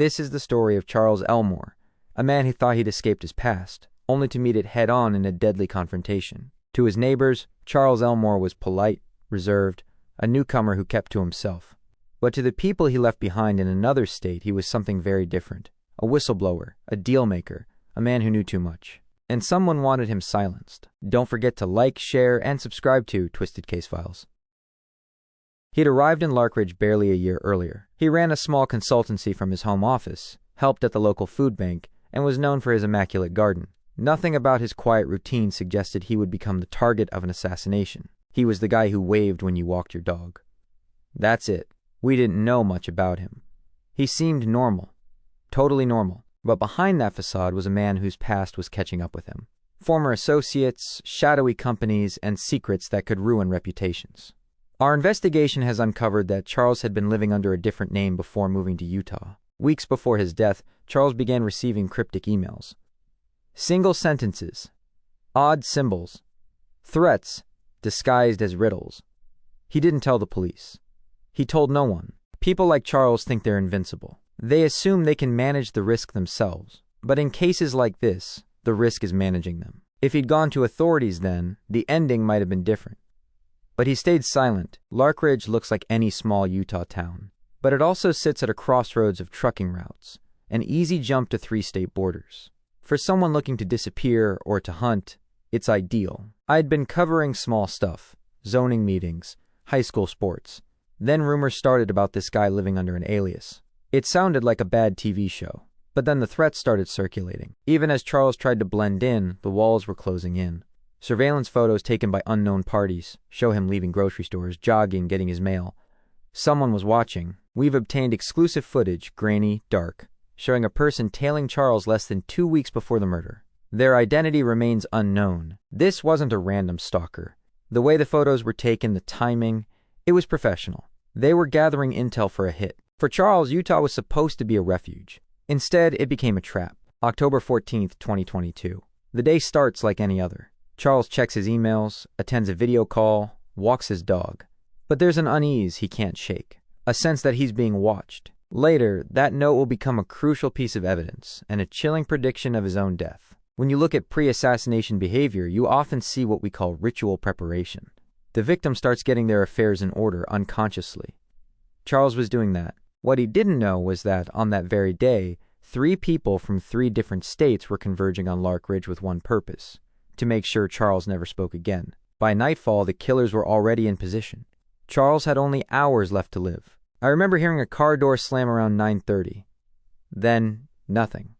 This is the story of Charles Elmore, a man who thought he'd escaped his past, only to meet it head-on in a deadly confrontation. To his neighbors, Charles Elmore was polite, reserved, a newcomer who kept to himself. But to the people he left behind in another state, he was something very different. A whistleblower, a deal-maker, a man who knew too much. And someone wanted him silenced. Don't forget to like, share, and subscribe to Twisted Case Files. He'd arrived in Larkridge barely a year earlier. He ran a small consultancy from his home office, helped at the local food bank, and was known for his immaculate garden. Nothing about his quiet routine suggested he would become the target of an assassination. He was the guy who waved when you walked your dog. That's it. We didn't know much about him. He seemed normal. Totally normal. But behind that facade was a man whose past was catching up with him. Former associates, shadowy companies, and secrets that could ruin reputations. Our investigation has uncovered that Charles had been living under a different name before moving to Utah. Weeks before his death, Charles began receiving cryptic emails. Single sentences, odd symbols, threats disguised as riddles. He didn't tell the police. He told no one. People like Charles think they're invincible. They assume they can manage the risk themselves. But in cases like this, the risk is managing them. If he'd gone to authorities then, the ending might have been different. But he stayed silent. Larkridge looks like any small Utah town. But it also sits at a crossroads of trucking routes, an easy jump to 3 state borders. For someone looking to disappear or to hunt, it's ideal. I'd been covering small stuff, zoning meetings, high school sports. Then rumors started about this guy living under an alias. It sounded like a bad TV show. But then the threats started circulating. Even as Charles tried to blend in, the walls were closing in. Surveillance photos taken by unknown parties show him leaving grocery stores, jogging, getting his mail. Someone was watching. We've obtained exclusive footage, grainy, dark, showing a person tailing Charles less than 2 weeks before the murder. Their identity remains unknown. This wasn't a random stalker. The way the photos were taken, the timing, it was professional. They were gathering intel for a hit. For Charles, Utah was supposed to be a refuge. Instead, it became a trap. October 14th, 2022. The day starts like any other. Charles checks his emails, attends a video call, walks his dog. But there's an unease he can't shake, a sense that he's being watched. Later, that note will become a crucial piece of evidence and a chilling prediction of his own death. When you look at pre-assassination behavior, you often see what we call ritual preparation. The victim starts getting their affairs in order unconsciously. Charles was doing that. What he didn't know was that, on that very day, 3 people from 3 different states were converging on Larkridge with one purpose: to make sure Charles never spoke again. By nightfall, the killers were already in position. Charles had only hours left to live. I remember hearing a car door slam around 9:30. Then, nothing.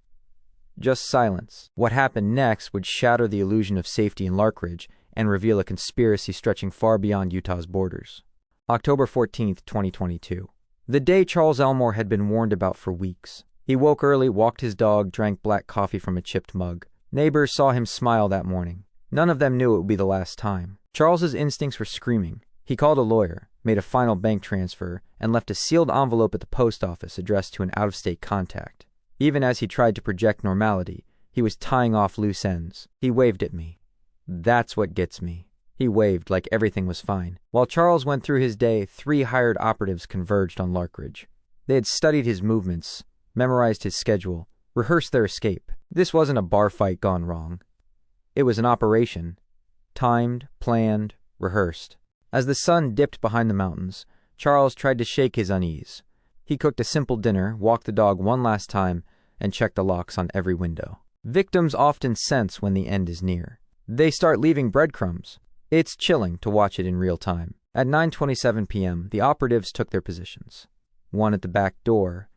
Just silence. What happened next would shatter the illusion of safety in Larkridge and reveal a conspiracy stretching far beyond Utah's borders. October 14th, 2022. The day Charles Elmore had been warned about for weeks. He woke early, walked his dog, drank black coffee from a chipped mug. Neighbors saw him smile that morning. None of them knew it would be the last time. Charles's instincts were screaming. He called a lawyer, made a final bank transfer, and left a sealed envelope at the post office addressed to an out-of-state contact. Even as he tried to project normality, he was tying off loose ends. He waved at me. That's what gets me. He waved like everything was fine. While Charles went through his day, 3 hired operatives converged on Larkridge. They had studied his movements, memorized his schedule, rehearsed their escape. This wasn't a bar fight gone wrong. It was an operation. Timed, planned, rehearsed. As the sun dipped behind the mountains, Charles tried to shake his unease. He cooked a simple dinner, walked the dog one last time, and checked the locks on every window. Victims often sense when the end is near. They start leaving breadcrumbs. It's chilling to watch it in real time. At 9:27 p.m., the operatives took their positions. One at the back door,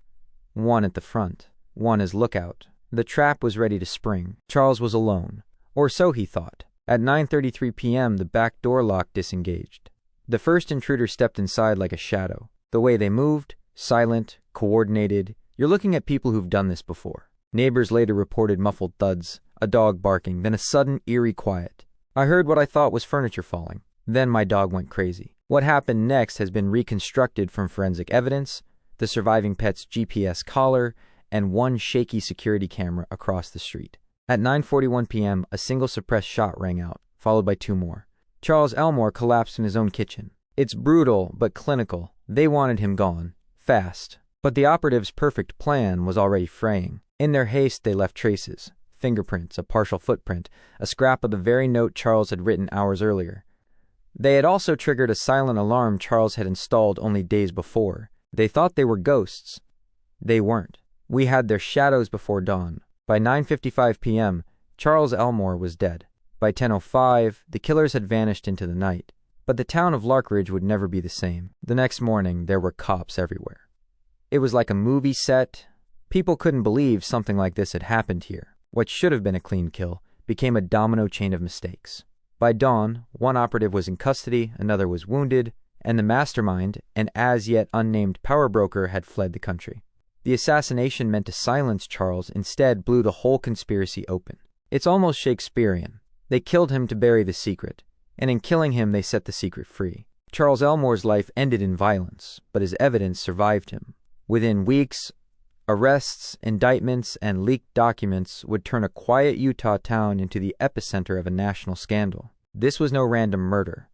one at the front, one as lookout. The trap was ready to spring. Charles was alone, or so he thought. At 9:33 p.m., the back door lock disengaged. The first intruder stepped inside like a shadow. The way they moved, silent, coordinated. You're looking at people who've done this before. Neighbors later reported muffled thuds, a dog barking, then a sudden, eerie quiet. I heard what I thought was furniture falling. Then my dog went crazy. What happened next has been reconstructed from forensic evidence, the surviving pet's GPS collar, and one shaky security camera across the street. At 9:41 p.m., a single suppressed shot rang out, followed by 2 more. Charles Elmore collapsed in his own kitchen. It's brutal, but clinical. They wanted him gone. Fast. But the operatives' perfect plan was already fraying. In their haste, they left traces: fingerprints, a partial footprint, a scrap of the very note Charles had written hours earlier. They had also triggered a silent alarm Charles had installed only days before. They thought they were ghosts. They weren't. We had their shadows before dawn. By 9:55 p.m., Charles Elmore was dead. By 10:05, the killers had vanished into the night. But the town of Larkridge would never be the same. The next morning, there were cops everywhere. It was like a movie set. People couldn't believe something like this had happened here. What should have been a clean kill became a domino chain of mistakes. By dawn, one operative was in custody, another was wounded, and the mastermind, an as-yet unnamed power broker, had fled the country. The assassination meant to silence Charles instead blew the whole conspiracy open. It's almost Shakespearean. They killed him to bury the secret, and in killing him they set the secret free. Charles Elmore's life ended in violence, but his evidence survived him. Within weeks, arrests, indictments, and leaked documents would turn a quiet Utah town into the epicenter of a national scandal. This was no random murder.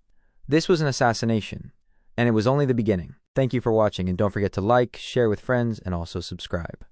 This was an assassination, and it was only the beginning. Thank you for watching, and don't forget to like, share with friends, and also subscribe.